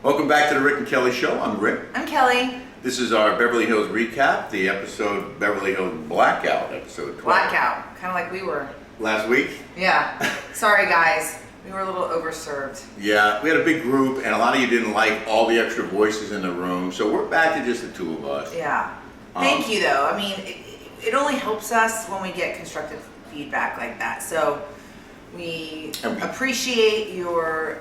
Welcome back to the Rick and Kelly Show. I'm Rick. I'm Kelly. This is our Beverly Hills recap, the episode Beverly Hills Blackout, episode 12. Blackout, kind of like we were. Last week? Yeah. Sorry guys, we were a little overserved. Yeah, we had a big group and a lot of you didn't like all the extra voices in the room, so we're back to just the two of us. Yeah. Thank you though. I mean, it only helps us when we get constructive feedback like that. So we appreciate your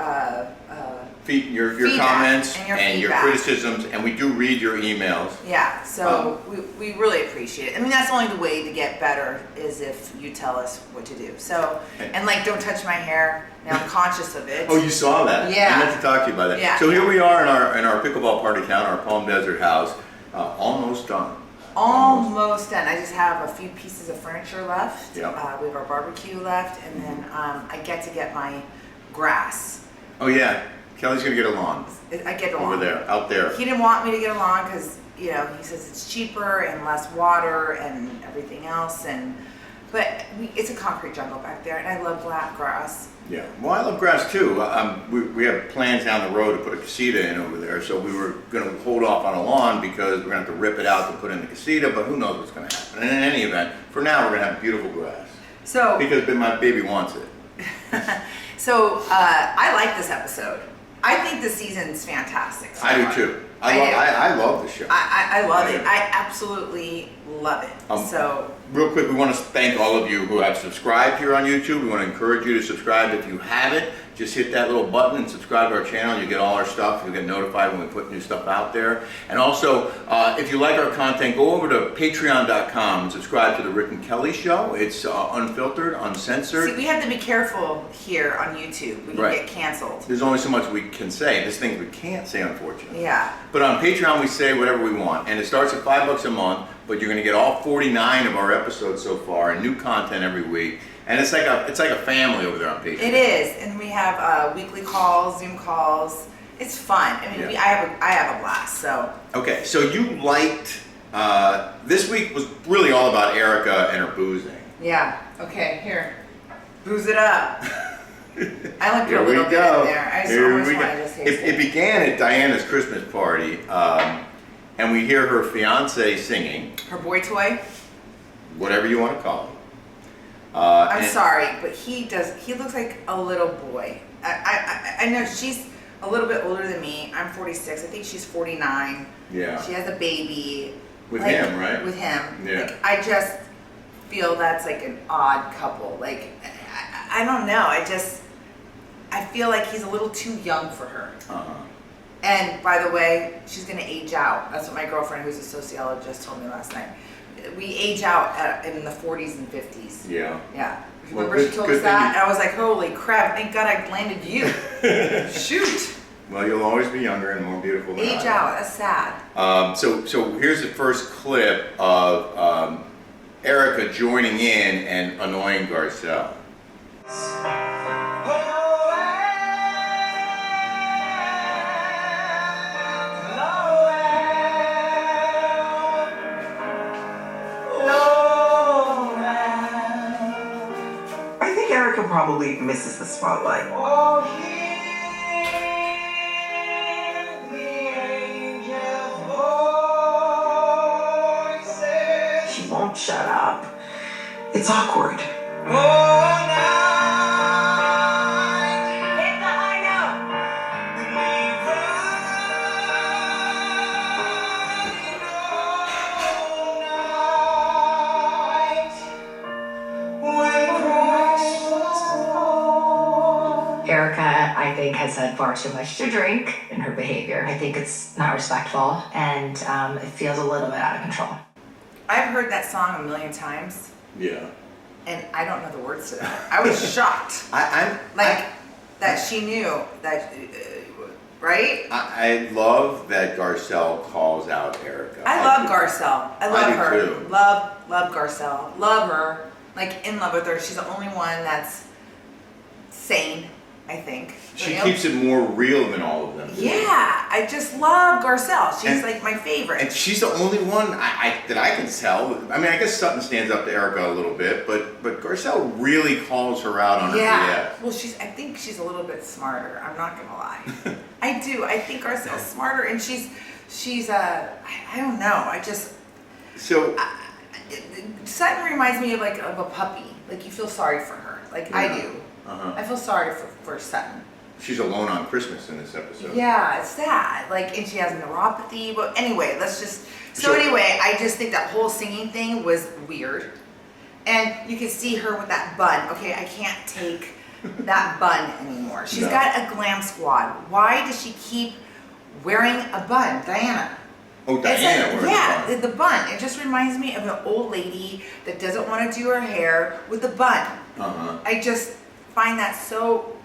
comments and your criticisms, and we do read your emails. Yeah, so we really appreciate it. I mean, that's only the way to get better is if you tell us what to do. So, and like, don't touch my hair. Now I'm conscious of it. Oh, you saw that? Yeah. I meant to talk to you about that. Yeah. So here we are in our pickleball party town, our Palm Desert house, almost done. Almost done. I just have a few pieces of furniture left. Yep. We have our barbecue left, and then I get to get my grass. Oh yeah, Kelly's gonna get a lawn. I get a lawn. Over there, out there. He didn't want me to get a lawn because, you know, he says it's cheaper and less water and everything else. But it's a concrete jungle back there, and I love black grass. Yeah, well, I love grass too. We have plans down the road to put a casita in over there, so we were going to hold off on a lawn because we're going to have to rip it out to put in the casita, but who knows what's going to happen. And in any event, for now, we're going to have beautiful grass. So because my baby wants it. So I like this episode. I think the season's fantastic. So I do too. I love the show. I love it. I absolutely love it. So real quick, we want to thank all of you who have subscribed here on YouTube. We want to encourage you to subscribe if you haven't. Just hit that little button and subscribe to our channel. You get all our stuff. You'll get notified when we put new stuff out there. And also, if you like our content, go over to patreon.com and subscribe to the Rick and Kelly Show. It's unfiltered, uncensored. See, we have to be careful here on YouTube. We can get canceled. There's only so much we can say. There's things we can't say, unfortunately. Yeah. But on Patreon, we say whatever we want. And it starts at $5 a month, but you're going to get all 49 of our episodes so far and new content every week. And it's like a family over there on Patreon. It is, and we have weekly calls, Zoom calls. It's fun. I mean, I have a blast. So okay, so you liked this week was really all about Erika and her boozing. Yeah. Okay. Here, booze it up. I like a little bit in there. I just almost want to just taste it began at Diana's Christmas party, and we hear her fiance singing. Her boy toy. Whatever you want to call him. I'm sorry, but he looks like a little boy. I know she's a little bit older than me. I'm 46. I think she's 49. Yeah. She has a baby. With him, right? With him. Yeah. Like, I just feel that's like an odd couple. Like, I don't know. I feel like he's a little too young for her. Uh-huh. And by the way, she's going to age out. That's what my girlfriend, who's a sociologist, told me last night. We age out in the 40s and 50s. Yeah. Yeah. Remember she told us that? And I was like, holy crap, thank God I landed you. Shoot. Well, you'll always be younger and more beautiful than Age out, that's sad. So here's the first clip of Erika joining in and annoying Garcelle. Erika probably misses the spotlight. She won't shut up. It's awkward. Erika, I think, has had far too much to drink in her behavior. I think it's not respectful, and it feels a little bit out of control. I've heard that song a million times. Yeah. And I don't know the words to that. I was shocked. That she knew that, right? I love that Garcelle calls out Erika. I love Garcelle. I love her. Too. Love Garcelle. Love her. Like, in love with her. She's the only one that's sane, I think. She keeps it more real than all of them. Yeah, I just love Garcelle. She's like my favorite. And she's the only one that I can tell. I mean, I guess Sutton stands up to Erika a little bit, but Garcelle really calls her out on her BS. Well, I think she's a little bit smarter. I'm not gonna lie. I do. I think Garcelle's smarter, and she's I don't know. So Sutton reminds me of a puppy. Like you feel sorry for her. Like I do. I feel sorry for Sutton. she's alone on Christmas in this episode. Yeah, it's sad. Like, and she has neuropathy. But anyway, let's just. So Sure. anyway, I just think that whole singing thing was weird, and you can see her with that bun. Okay, I can't take that bun anymore. She's No. got a glam squad. Why does she keep wearing a bun, Diana? Oh, Diana wears yeah, a bun. the bun. It just reminds me of an old lady that doesn't want to do her hair with a bun. I just find that so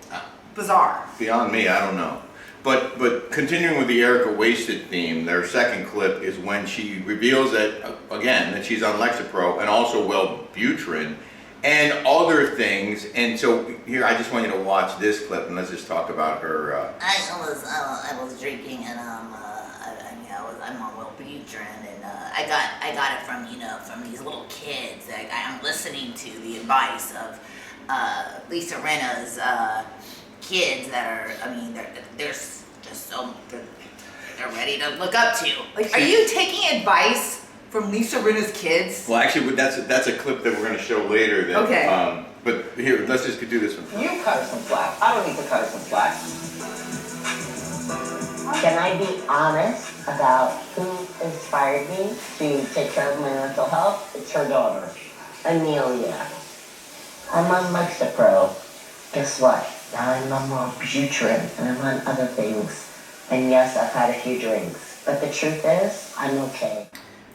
bizarre. Beyond me, I don't know. But continuing with the Erika wasted theme, their second clip is when she reveals that, again, that she's on Lexapro and also Wellbutrin and other things. And so here, I just want you to watch this clip and let's just talk about her. I was drinking and I'm on Wellbutrin and I got it from these little kids. I'm listening to the advice of Lisa Rinna's kids that are they're just so they're ready to look up to. Like, are you taking advice from Lisa Rinna's kids? Well, actually, that's a clip that we're going to show later. That, Okay. But here, let's just do this one. You cut her some slack. I don't need to cut her some slack. Can I be honest about who inspired me to take care of my mental health? It's her daughter. Amelia. I'm on Lexapro. Guess what? Now I'm on Wellbutrin and I'm on other things. And yes, I've had a few drinks. But the truth is, I'm okay.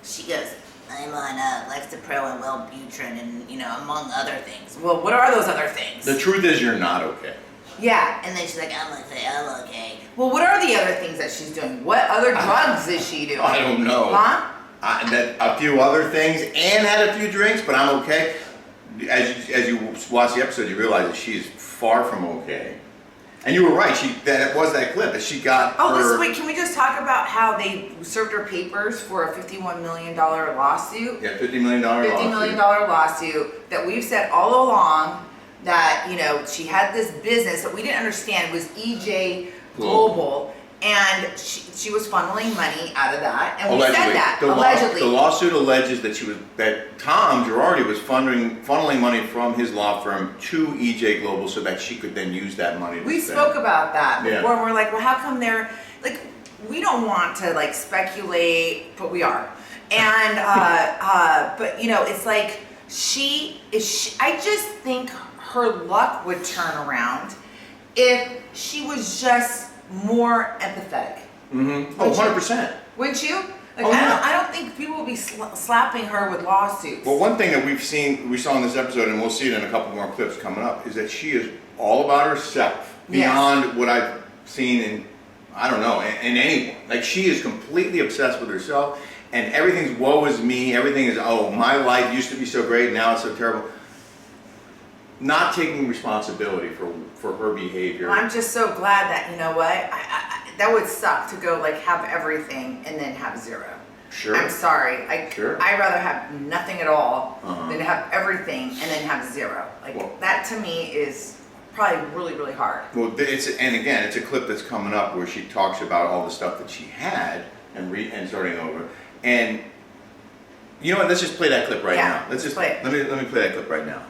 She goes, I'm on Lexapro and Wellbutrin and among other things. Well, what are those other things? The truth is, you're not okay. Yeah. And then she's like, I'm okay. Well, what are the other things that she's doing? What other drugs is she doing? I don't know. Huh? That a few other things and had a few drinks, but I'm okay. As you watch the episode, you realize that she's far from okay. And you were right. That was that clip that she got. Wait. Can we just talk about how they served her papers for a $51 million lawsuit? Yeah, $50 million lawsuit. $50 million lawsuit that we've said all along that she had this business that we didn't understand was EJ Global. And she was funneling money out of that, and we said that allegedly. The lawsuit alleges that Tom Girardi was funneling money from his law firm to EJ Global so that she could then use that money to We spend. spoke about that before, Yeah. and we're like, well, how come they're like? We don't want to speculate, but we are. And but it's like I just think her luck would turn around if she was just more empathetic. Mm-hmm. Oh, 100%. Wouldn't you? Like, Oh, yeah. I don't think people will be slapping her with lawsuits. Well, one thing that we saw in this episode, and we'll see it in a couple more clips coming up, is that she is all about herself beyond what I've seen in, I don't know, in anyone. Like, she is completely obsessed with herself, and everything's woe is me. Everything is, oh, my life used to be so great, now it's so terrible. Not taking responsibility for her behavior. I'm just so glad that, that would suck to go have everything and then have zero. Sure. I'm sorry. Sure. I'd rather have nothing at all Uh-huh. than to have everything and then have zero. Well- That to me is probably really, really hard. Well, it's a clip that's coming up where she talks about all the stuff that she had and starting over. And you know what? Let's just play that clip right now. Let's just play it. Let me play that clip right now.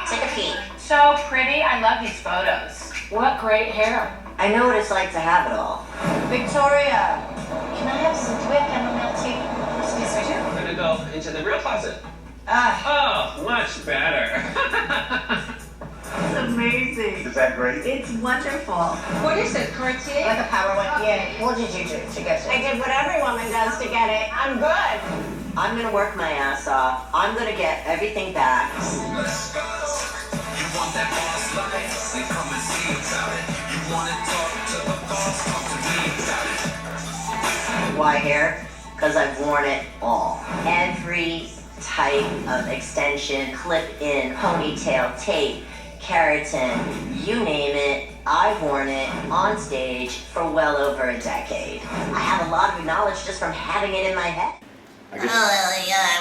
Take a peek. So pretty. I love these photos. What great hair. I know what it's like to have it all. Victoria, can I have some whip chamomile tea? Excuse me, I'm gonna go into the real closet. Ah, Oh, much better. it's amazing. Is that great? It's wonderful. What is it, Cartier? Like a power one. Yeah. What did you do to get it? I did what every woman does to get it. I'm good. I'm gonna work my ass off. I'm gonna get everything back. Why hair? Because I've worn it all. Every type of extension, clip-in, ponytail, tape, keratin, you name it, I've worn it on stage for well over a decade. I have a lot of knowledge just from having it in my head. I guess.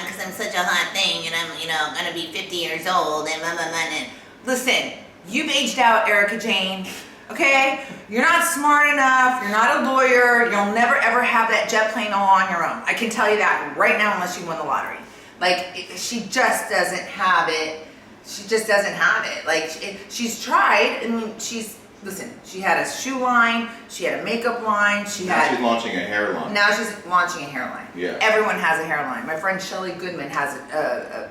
Because I'm such a hot thing and I'm gonna be 50 years old and blah, blah, blah, and Listen, you've aged out, Erika Jane. Okay? You're not smart enough. You're not a lawyer. You'll never ever have that jet plane all on your own. I can tell you that right now, unless you win the lottery. Like, she just doesn't have it. She just doesn't have it. Like, she's tried. I mean, listen, she had a shoe line. She had a makeup line. Now she's launching a hairline. Now she's launching a hairline. Yeah. Everyone has a hairline. My friend Shelly Goodman has a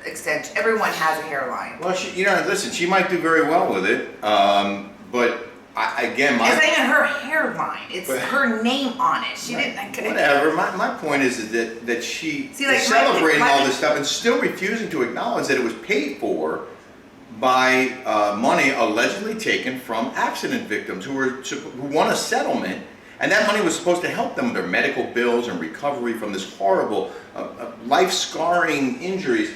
extension. Everyone has a hairline. Well, listen, she might do very well with it, but again, it's not even her hairline. It's her name on it. She didn't. Whatever. My point is that she is celebrating all this stuff and still refusing to acknowledge that it was paid for by money allegedly taken from accident victims who won a settlement, and that money was supposed to help them with their medical bills and recovery from this horrible, life-scarring injuries.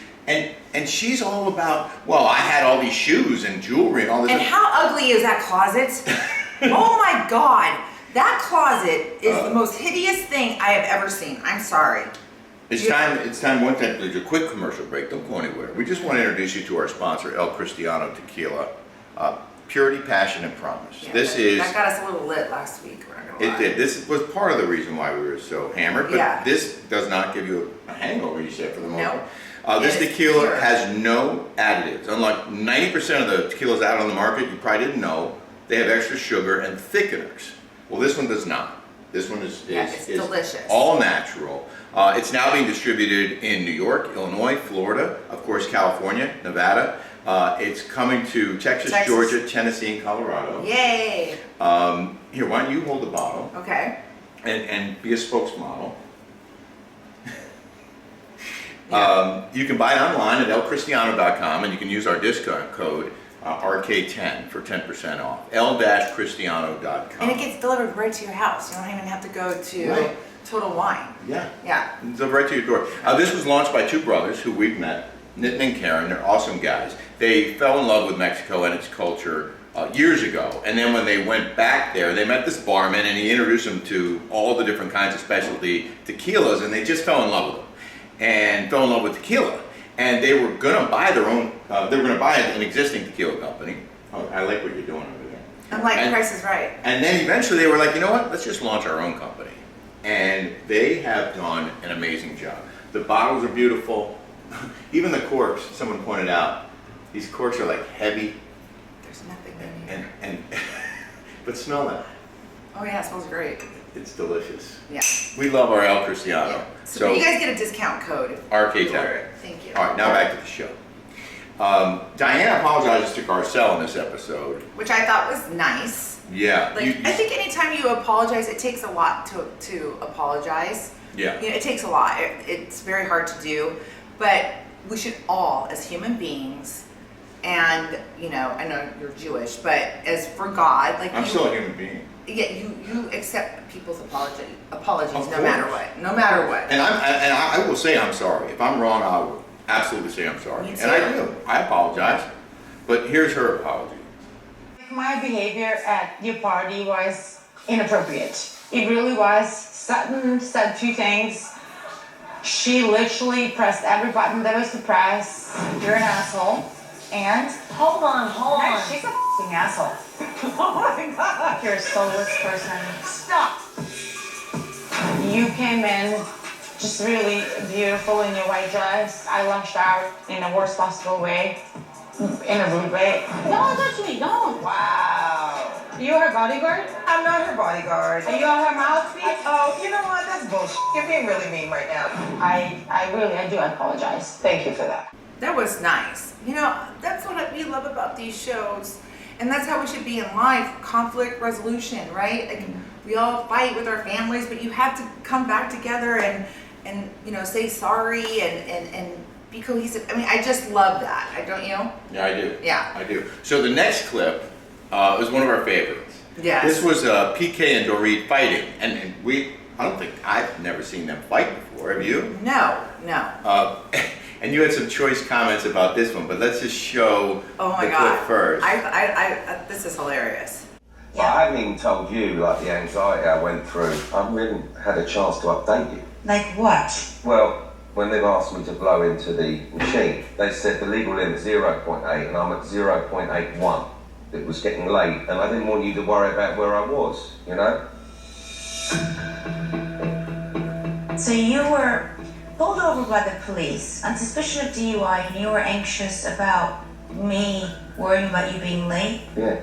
And she's all about, well, I had all these shoes and jewelry and all this. And how ugly is that closet? Oh my God. That closet is the most hideous thing I have ever seen. I'm sorry. It's time one time to do a quick commercial break. Don't go anywhere. We just want to introduce you to our sponsor, El Cristiano Tequila. Purity, passion, and promise. Yeah, that got us a little lit last week. It did. This was part of the reason why we were so hammered, but this does not give you a hangover, you said, for the moment. This tequila has no additives. Unlike 90% of the tequilas out on the market, you probably didn't know, they have extra sugar and thickeners. Well, this one does not. This one is delicious. All natural. It's now being distributed in New York, Illinois, Florida, of course, California, Nevada. It's coming to Texas, Georgia, Tennessee, and Colorado. Yay! Here, why don't you hold the bottle? Okay. And be a spokesmodel. Yeah. You can buy it online at elcristiano.com, and you can use our discount code RK10 for 10% off. el-cristiano.com. And it gets delivered right to your house. You don't even have to go to Total Wine. Yeah. It's right to your door. This was launched by two brothers who we've met, Nitin and Karen. They're awesome guys. They fell in love with Mexico and its culture years ago, and then when they went back there, they met this barman, and he introduced them to all the different kinds of specialty tequilas, and they just fell in love with them. And fell in love with tequila, and they were going to buy their own. They were going to buy an existing tequila company. Oh, I like what you're doing over there. I'm like, Price is Right. And then eventually they were like, you know what? Let's just launch our own company. And they have done an amazing job. The bottles are beautiful. Even the corks. Someone pointed out, these corks are like heavy. There's nothing in here. But smell that. Oh yeah, it smells great. It's delicious. Yeah. We love our El Cristiano. Yeah. So you guys get a discount code. RK10. Thank you. All right, now back to the show. Diana apologizes to Garcelle in this episode. Which I thought was nice. Yeah. I think anytime you apologize, it takes a lot to apologize. Yeah. It takes a lot. It's very hard to do. But we should all, as human beings, and I know you're Jewish, but as for God, I'm still a human being. Yeah, you accept people's apologies no matter what. No matter what. And I will say I'm sorry. If I'm wrong, I will absolutely say I'm sorry. Me too. And I do. I apologize. But here's her apology. My behavior at your party was inappropriate. It really was. Sutton said two things. She literally pressed every button there was to press. You're an asshole. And Hold on. she's a f***ing asshole. Oh my God. You're a soulless person. Stop. You came in just really beautiful in your white dress. I lunched out in the worst possible way. In a rude way. Don't touch me, don't. Wow. You her bodyguard? I'm not her bodyguard. Are you on her mouthpiece? Oh, you know what? That's bullshit. You're being really mean right now. I do apologize. Thank you for that. That was nice. That's what we love about these shows. And that's how we should be in life. Conflict resolution, right? Like, we all fight with our families, but you have to come back together and say sorry and be cohesive. I mean, I just love that. Don't you? Yeah, I do. Yeah. I do. So the next clip was one of our favorites. Yes. This was PK and Dorit fighting. And I've never seen them fight before. Have you? No. And you had some choice comments about this one, but let's just show the clip first. This is hilarious. Well, I haven't even told you the anxiety I went through. I haven't really had a chance to update you. Like what? Well, when they've asked me to blow into the machine, they said the legal limit is 0.8 and I'm at 0.81. it was getting late, and I didn't want you to worry about where I was, you know? So you were pulled over by the police on suspicion of DUI, and you were anxious about me worrying about you being late? Yeah.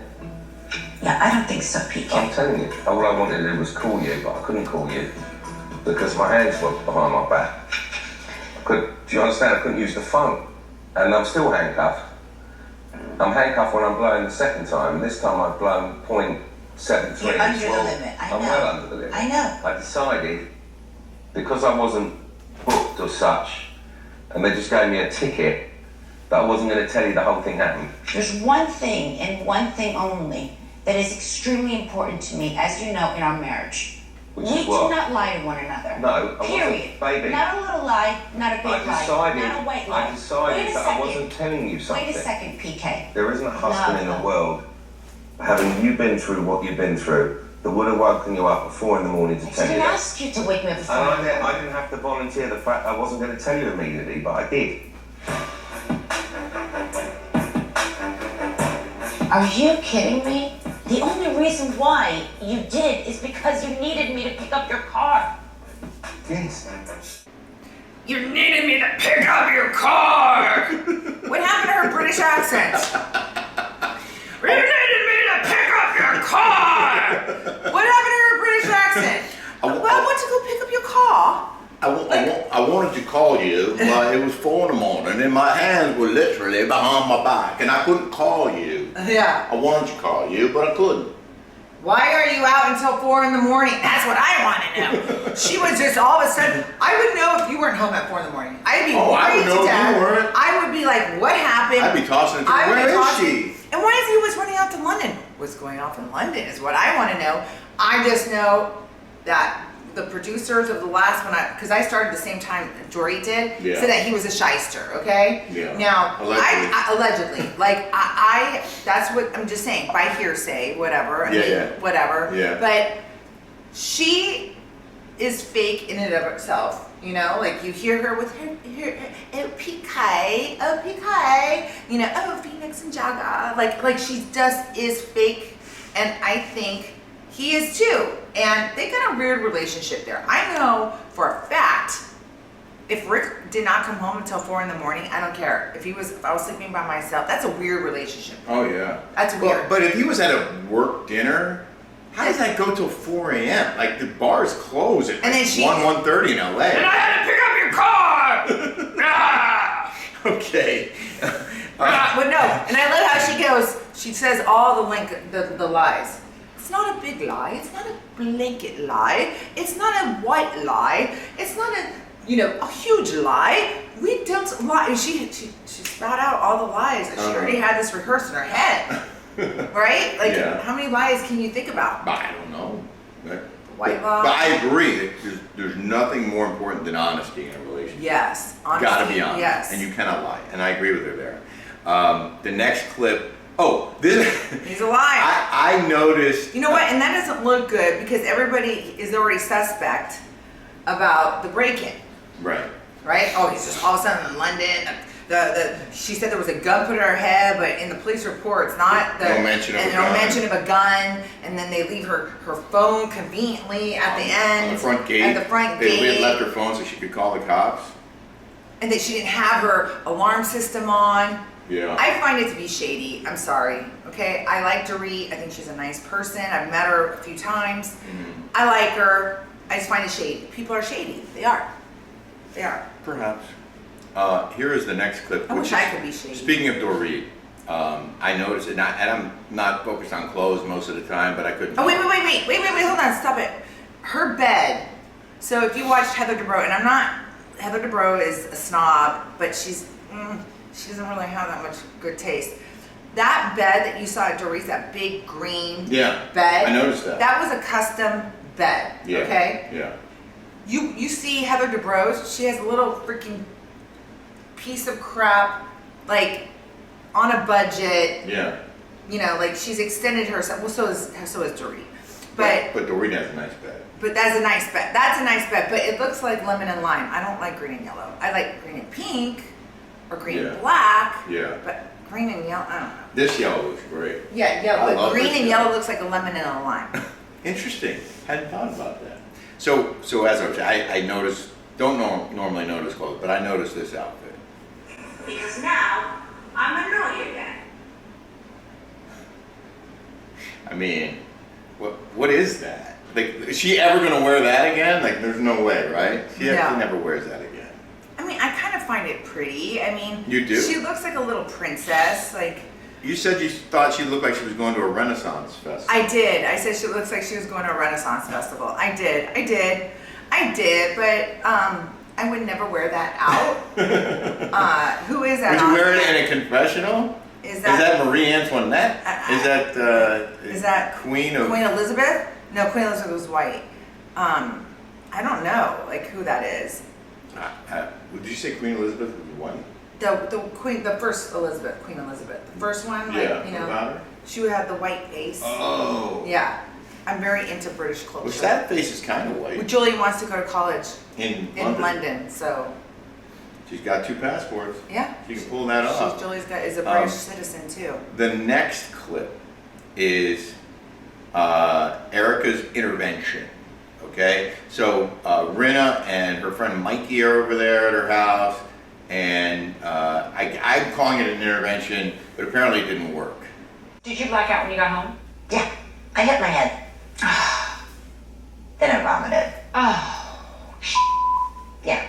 Yeah, I don't think so, PK. I'm telling you, all I wanted to do was call you, but I couldn't call you because my hands were behind my back. Do you understand? I couldn't use the phone, and I'm still handcuffed. I'm handcuffed when I'm blowing the second time, and this time I've blown .73. You're under the limit, I know. I'm well under the limit. I know. I decided, because I wasn't booked or such, and they just gave me a ticket, that I wasn't going to tell you the whole thing happened. There's one thing and one thing only that is extremely important to me, as you know, in our marriage. Which We is do what? not lie to one another. No, I Period. wasn't, baby. Not a little lie, not a big lie, not a white lie. I decided Wait a that I second. wasn't telling you something. Wait a second, PK. There isn't a husband in No. the world, having you been through what you've been through, that would have woken you up at 4 in the morning to I tell you didn't that. ask you to wake me up at 4 And in the morning. I didn't have to volunteer the fact I wasn't going to tell you immediately, but I did. Are you kidding me? The only reason why you did is because you needed me to pick up your car. Yes. You needed me to pick up your car. What happened to her British accent? You needed me to pick up your car. What happened to her British accent? Well, I want to go pick up your car. I wanted to call you, but it was 4 in the morning and my hands were literally behind my back and I couldn't call you. Yeah. I wanted to call you, but I couldn't. Why are you out until 4 in the morning? That's what I want to know. She was just all of a sudden, I would know if you weren't home at 4 in the morning. I'd be Oh, I would worried know to if death. you weren't. I would be like, what happened? I'd be tossing it. Where is she? And why is he always running out to London? What's going off in London is what I want to know. I just know that the producers of the last one, because I started the same time Dorit did, Yeah. said that he was a shyster, okay? Yeah. Now, Allegedly. allegedly, like I, that's what I'm just saying, by hearsay, whatever, I mean, whatever. Yeah. But she is fake in and of herself, you know? Like you hear her with her oh PK, you know, oh Phoenix and Jaga, like she just is fake, and I think he is too, and they got a weird relationship there. I know for a fact, if Rick did not come home until 4 in the morning, I don't care. If I was sleeping by myself, that's a weird relationship. Oh yeah. That's weird. But if he was at a work dinner, how does that go till 4 a.m.? Like the bars close at And then she- 1:30 in LA. And I had to pick up your car. Ah! Okay. But no, and I love how she goes. She says all the lies. It's not a big lie. It's not a blanket lie. It's not a white lie. It's not a huge lie. We don't lie. She spat out all the lies. She already had this rehearsed in her head, right? Like Yeah. how many lies can you think about? I don't know. White But lie. I agree that there's nothing more important than honesty in a relationship. Yes, honesty. Gotta be honest. Yes. And you cannot lie. And I agree with her there. The next clip. Oh, this. He's a liar. I noticed. You know what? And that doesn't look good because everybody is already suspect about the break-in, Right. right? Oh, he's just all of a sudden in London. She said there was a gun put in her head, but in the police report, it's not. No mention of a no gun. mention of a gun. And then they leave her phone conveniently at the end. On the front gate. At the front They gate. left her phone so she could call the cops. And that she didn't have her alarm system on. Yeah. I find it to be shady. I'm sorry. Okay, I like Dorit. I think she's a nice person. I've met her a few times. I like her. I just find it shady. People are shady. They are. They are. Perhaps. Here is the next clip. I which wish I could be shady. Speaking of Dorit, I noticed it, and I'm not focused on clothes most of the time, but I couldn't. Oh wait, hold on, stop it. Her bed. So if you watched Heather Dubrow, and Heather Dubrow is a snob, but she doesn't really have that much good taste. That bed that you saw at Dorit's, that big green bed. I noticed that. That was a custom bed. Yeah. Okay. Yeah. You see Heather Dubrow's, she has a little freaking piece of crap, like on a budget. Yeah. You know, like she's extended herself. Well, so is Dorit. But Dorit has a nice bed. But that's a nice bed. That's a nice bed. But it looks like lemon and lime. I don't like green and yellow. I like green and pink, or green and black. Yeah. But green and yellow, I don't know. This yellow looks great. Yeah, I yellow. love Green this and yellow. yellow looks like a lemon and a lime. Interesting. Hadn't thought about that. So as I was, I noticed, don't normally notice clothes, but I noticed this outfit. Because now I'm annoyed again. I mean, what is that? Like, is she ever gonna wear that again? Like, there's no way, right? She No. never wears that again. I mean, I kind of find it pretty. I mean, You do? She looks like a little princess. Like, You said you thought she looked like she was going to a Renaissance festival. I did. I said she looks like she was going to a Renaissance festival. I did. But I would never wear that out. Who is that? Would you on? wear it in a confessional? Is Is that that Marie Antoinette? Is that Queen Queen of? Elizabeth? No, Queen Elizabeth was white. I don't know, like who that is. Would you say Queen Elizabeth was white? The first Elizabeth, Queen Elizabeth, the first one, like Yeah. you What know, about her? she would have the white face. Oh. Yeah, I'm very into British culture. Which that face is kind of Well, white. Julie wants to go to college In in London, so She's got 2 passports. yeah. She can pull that off. Julie's is a British citizen too. The next clip is Erika's intervention. Okay, so Rinna and her friend Mikey are over there at her house, and I'm calling it an intervention, but apparently it didn't work. Did you black out when you got home? Yeah, I hit my head. Then I vomited. Oh. Yeah.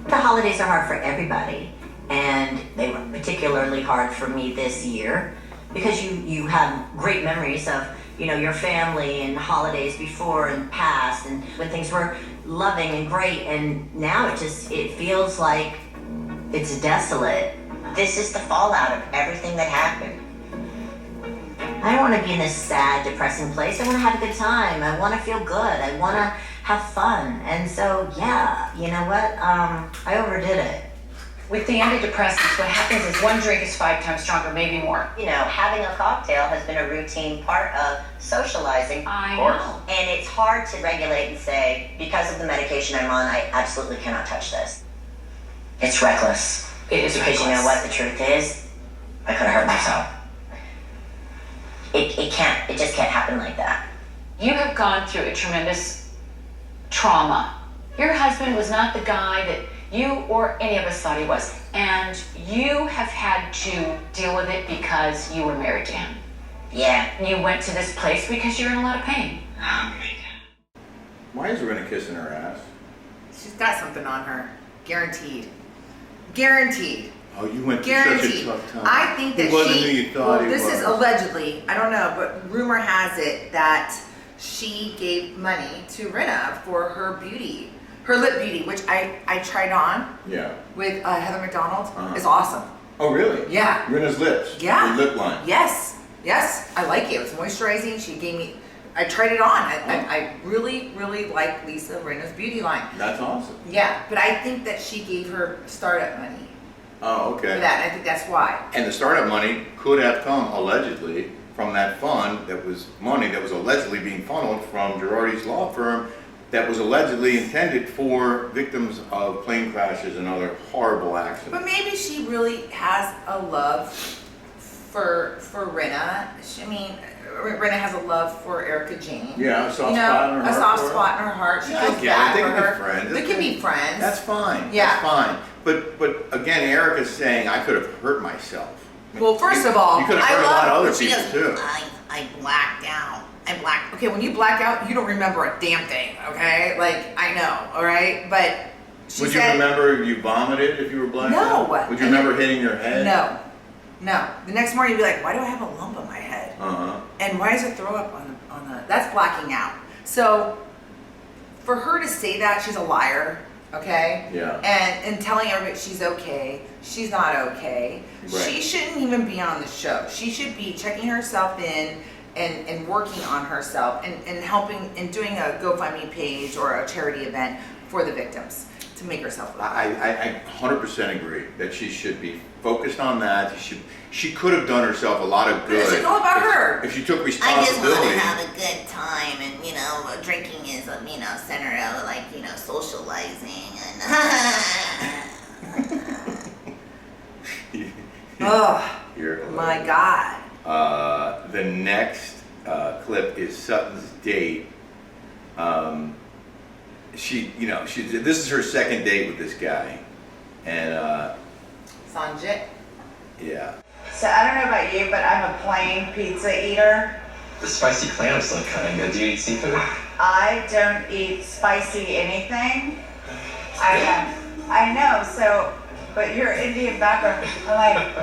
The holidays are hard for everybody, and they were particularly hard for me this year because you have great memories of, you know, your family and holidays before and past, and when things were loving and great, and now it feels like it's desolate. This is the fallout of everything that happened. I don't want to be in this sad, depressing place. I want to have a good time. I want to feel good. I want to have fun. And so, yeah, you know what? I overdid it. With the antidepressants, what happens is one drink is 5 times stronger, maybe more. You know, having a cocktail has been a routine part of socializing. I know. And it's hard to regulate and say, because of the medication I'm on, I absolutely cannot touch this. It's reckless. It is Because you know reckless. what the truth is? I could have hurt myself. It just can't happen like that. You have gone through a tremendous trauma. Your husband was not the guy that you or any of us thought he was. And you have had to deal with it because you were married to him. Yeah. And you went to this place because you're in a lot of pain. Why is Rinna kissing her ass? She's got something on her, guaranteed. Guaranteed. Oh, you went through Guaranteed. such a tough time. I think that He wasn't she. who you thought he this was. is allegedly. I don't know, but rumor has it that she gave money to Rinna for her beauty, her lip beauty, which I tried on Yeah. with Heather McDonald. Uh-huh. It's awesome. Oh, really? Yeah. Rinna's lips. Yeah. Her lip line. Yes, I like it. It was moisturizing. She gave me. I tried it on. I really like Lisa Rinna's beauty line. That's awesome. Yeah, but I think that she gave her startup money Oh, for okay. that. I think that's why. And the startup money could have come allegedly from that fund that was money that was allegedly being funneled from Girardi's law firm that was allegedly intended for victims of plane crashes and other horrible accidents. But maybe she really has a love for Rinna. I mean, Rinna has a love for Erika Jane. Yeah, a soft You know, spot in her a heart soft for her. spot in her heart. She Yeah, I feels get it. bad They for can be her. friends. They can be friends. That's fine. Yeah. That's fine. But again, Erika's saying I could have hurt myself. Well, first of all, you could have I hurt a lot of love- other She people goes, too. I blacked out. I blacked. Okay, when you black out, you don't remember a damn thing. Okay, like I know. All right, but she Would you said remember if you vomited if you were blacked No. out? Would you remember hitting your head? no. The next morning you'd be like, why do I have a lump on my head? Uh-huh. And why is it throw up on the? That's blacking out. So for her to say that, she's a liar. Okay. Yeah. And telling everybody she's okay, she's not okay. Right. She shouldn't even be on the show. She should be checking herself in and working on herself and helping and doing a GoFundMe page or a charity event for the victims to make herself look better. I 100% agree that she should be focused on that. She could have done herself a lot of good. It's all about if- her. If she took I just responsibility. want to have a good time, and drinking is center of socializing and. Ugh. Here. My God. The next clip is Sutton's date. This is her second date with this guy, and Sanjit. yeah. So I don't know about you, but I'm a plain pizza eater. The spicy clams look kind of good. Do you eat seafood? I don't eat spicy anything. I know, so, but your Indian background, I'm like,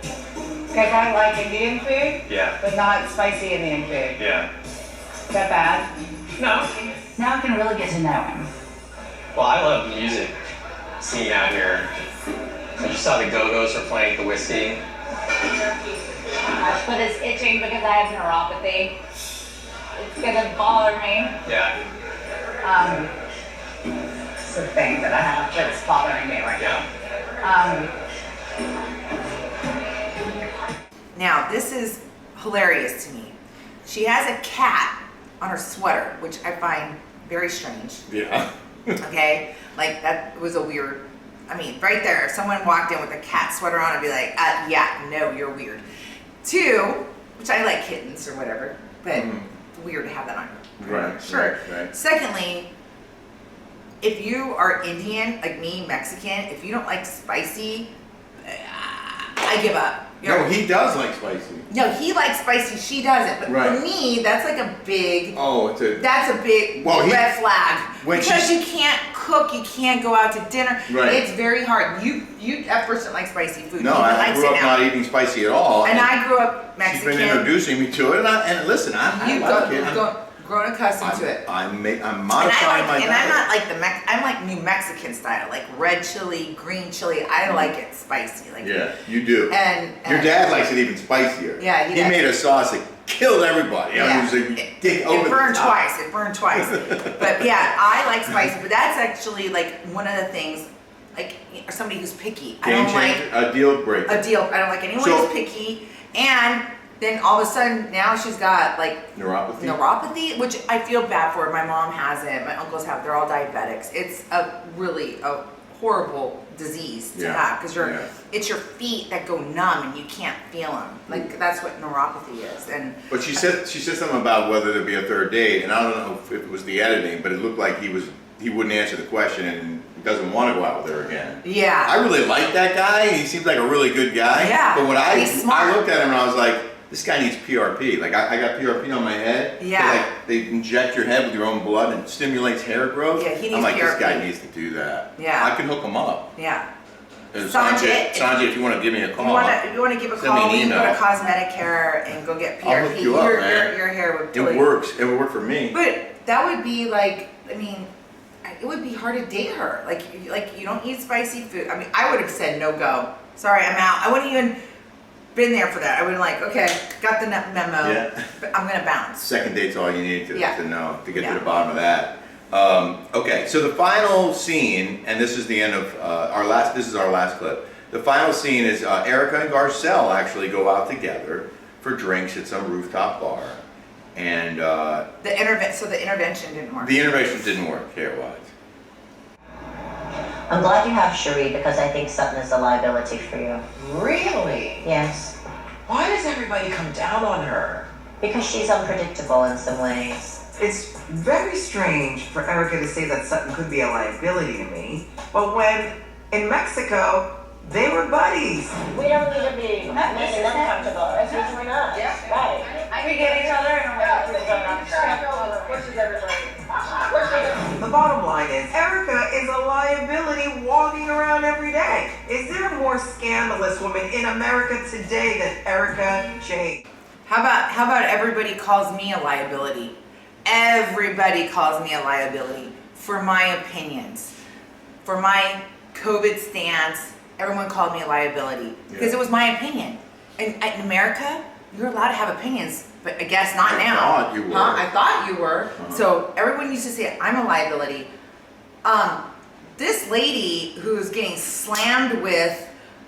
because I like Indian food, Yeah. but not spicy Indian food. Yeah. Is that bad? No. Now I can really get to know him. Well, I love music scene out here. I just saw the Go-Go's were playing at the Whiskey. My foot is itching because I have neuropathy. It's gonna bother me. Yeah. It's a thing that I have that's bothering me right now. Now, this is hilarious to me. She has a cat on her sweater, which I find very strange. Yeah. Okay? Like, that was a weird, I mean, right there, if someone walked in with a cat sweater on, I'd be like, yeah, no, you're weird. 2, which I like kittens or whatever, but it's weird to have that on. Right. Sure. Right. Secondly, if you are Indian, like me, Mexican, if you don't like spicy, I give up. No, he does like spicy. No, he likes spicy, she doesn't. But Right. for me, that's like a big, Oh, it's a. that's a big red flag. when Because she's- you can't cook, you can't go out to dinner. Right. It's very hard. You that person likes spicy food. No, He I likes grew it up now. not eating spicy at all. And I grew up Mexican. She's been introducing me to it, and listen, I You've like it. grown accustomed to it. I'm And modifying my I'm diet. not like I'm like New Mexican style, like red chili, green chili. I like it spicy. Like Yeah, you do. And Your dad likes it even spicier. Yeah, he does. made a sauce that killed everybody. Yeah. It was It burned twice. It burned twice. But yeah, I like spicy. But that's actually like one of the things. Like somebody who's picky. I Game don't like changer, a deal breaker. a deal. I don't like anyone So- who's picky. And then all of a sudden now she's got like Neuropathy. which I feel bad for. My mom has it. My uncles have. They're all diabetics. It's a horrible disease to have because it's your feet that go numb and you can't feel them. Like that's what neuropathy is. And But she said something about whether there'd be a third date, and I don't know if it was the editing, but it looked like he wouldn't answer the question and doesn't want to go out with her again. yeah. I really like that guy. He seems like a really good guy. Yeah, But he's smart. I looked at him and I was like, this guy needs PRP. Like I got PRP on my head. Yeah. They inject your head with your own blood and stimulates hair growth. Yeah, he needs I'm like, this PRP. guy needs to do that. Yeah. I can hook him up. Yeah. And Sanjay, Sanjay, if you want to give me a call. If you want to give a Send me call, an we can go to email. Cosmetic Care and go get PRP. I'll hook you up, man. Your hair would It really works. It would work for me. But that would be like, I mean, it would be hard to date her. Like you don't eat spicy food. I mean, I would have said no go. Sorry, I'm out. I wouldn't even been there for that. I would have like, okay, got the memo. Yeah. But I'm gonna bounce. Second date's all you need to know to get Yeah. to the bottom of that. Okay, so the final scene, and this is the end of this is our last clip. The final scene is Erika and Garcelle actually go out together for drinks at some rooftop bar. And So the intervention didn't work. the intervention didn't work hair-wise. I'm glad you have Cherie because I think Sutton is a liability for you. Really? Yes. Why does everybody come down on her? Because she's unpredictable in some ways. It's very strange for Erika to say that Sutton could be a liability to me, but when in Mexico, they were buddies. We don't need to be making them comfortable. It's usually not. Yeah. Right. We get each other and we're The bottom line is, Erika is a liability walking around every day. Is there a more scandalous woman in America today than Erika Jane? How about everybody calls me a liability? Everybody calls me a liability for my opinions, for my COVID stance. Everyone called me a liability because it was my opinion. And in America, you're allowed to have opinions, but I guess not I now. thought you were. Huh? I thought you were. Uh-huh. So everyone used to say I'm a liability. This lady who's getting slammed with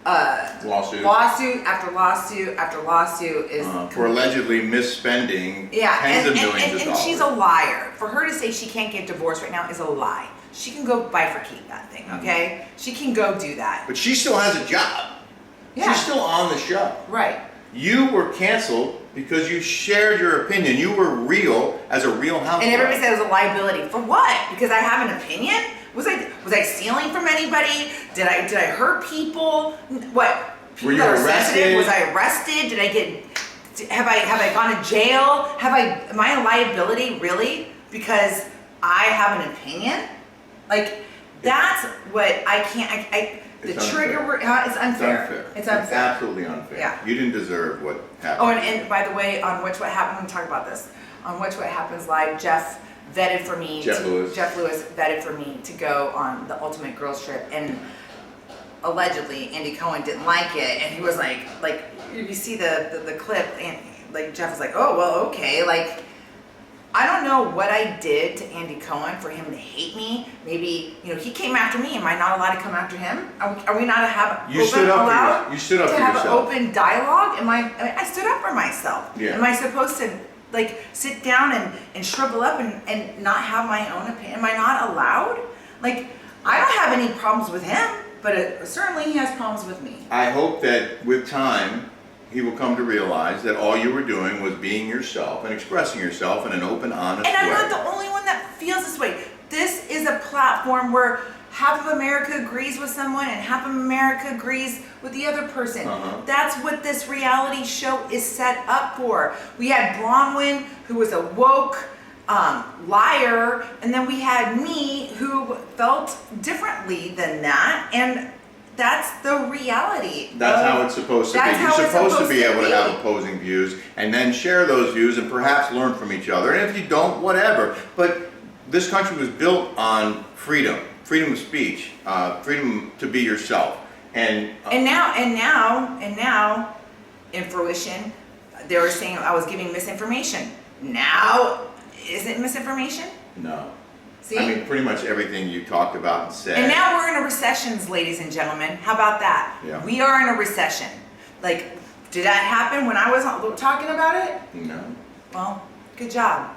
Lawsuit. lawsuit after lawsuit after lawsuit is For allegedly misspending tens of millions of and dollars. she's a liar. For her to say she can't get divorced right now is a lie. She can go bifurcate that thing, okay? She can go do that. But she still has a job. Yeah. She's still on the show. Right. You were canceled because you shared your opinion. You were real as a real housewife. And everybody said it was a liability. For what? Because I have an opinion? Was I stealing from anybody? Did I hurt people? What? People Were you that are arrested? sensitive? Was I arrested? Did I get? Have I gone to jail? Am I a liability really? Because I have an opinion? Like that's what I can't. The It's trigger unfair. word. It's unfair. It's It's unfair. It's absolutely unfair. Yeah. You didn't deserve what happened. Oh, and by the way, on Watch What Happens, I'm gonna talk about this. On Watch What Happens Live, Jeff vetted for me. Jeff Lewis vetted for me to go on the Ultimate Girls Trip, and allegedly Andy Cohen didn't like it, and he was like if you see the clip, and like Jeff was like, oh well, okay, like. I don't know what I did to Andy Cohen for him to hate me. Maybe, he came after me. Am I not allowed to come after him? Are we not You stood up for to have yourself. an open dialogue? I stood up for myself. Yeah. Am I supposed to sit down and shrivel up and not have my own opinion? Am I not allowed? I don't have any problems with him, but certainly he has problems with me. I hope that with time, he will come to realize that all you were doing was being yourself and expressing yourself in an open, honest way. And I'm not the only one that feels this way. This is a platform where half of America agrees with someone and half of America agrees with the other person. That's what this reality show is set up for. We had Bronwyn, who was a woke liar, and then we had me, who felt differently than that, and that's the reality. That's how it's supposed to be. You're supposed to be able to have opposing views and then share those views and perhaps learn from each other. And if you don't, whatever. But this country was built on freedom of speech, freedom to be yourself. And now, in fruition, they were saying I was giving misinformation. Now, is it misinformation? No. See? I mean, pretty much everything you talked about and said. And now we're in a recession, ladies and gentlemen. How about that? Yeah. We are in a recession. Did that happen when I was talking about it? No. Well, good job.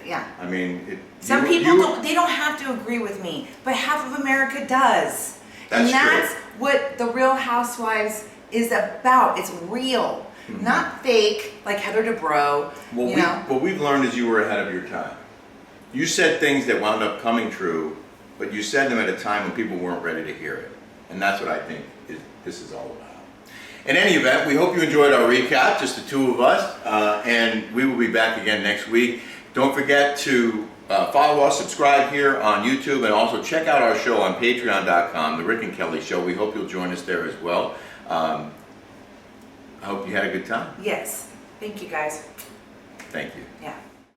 Yeah. I mean, Some people don't have to agree with me, but half of America does. That's That's true. what the Real Housewives is about. It's real, not fake, like Heather Dubrow. What we've learned is you were ahead of your time. You said things that wound up coming true, but you said them at a time when people weren't ready to hear it. And that's what I think this is all about. In any event, we hope you enjoyed our recap, just the two of us, and we will be back again next week. Don't forget to follow us, subscribe here on YouTube, and also check out our show on patreon.com, The Rick and Kelly Show. We hope you'll join us there as well. I hope you had a good time. Yes. Thank you, guys. Thank you. Yeah.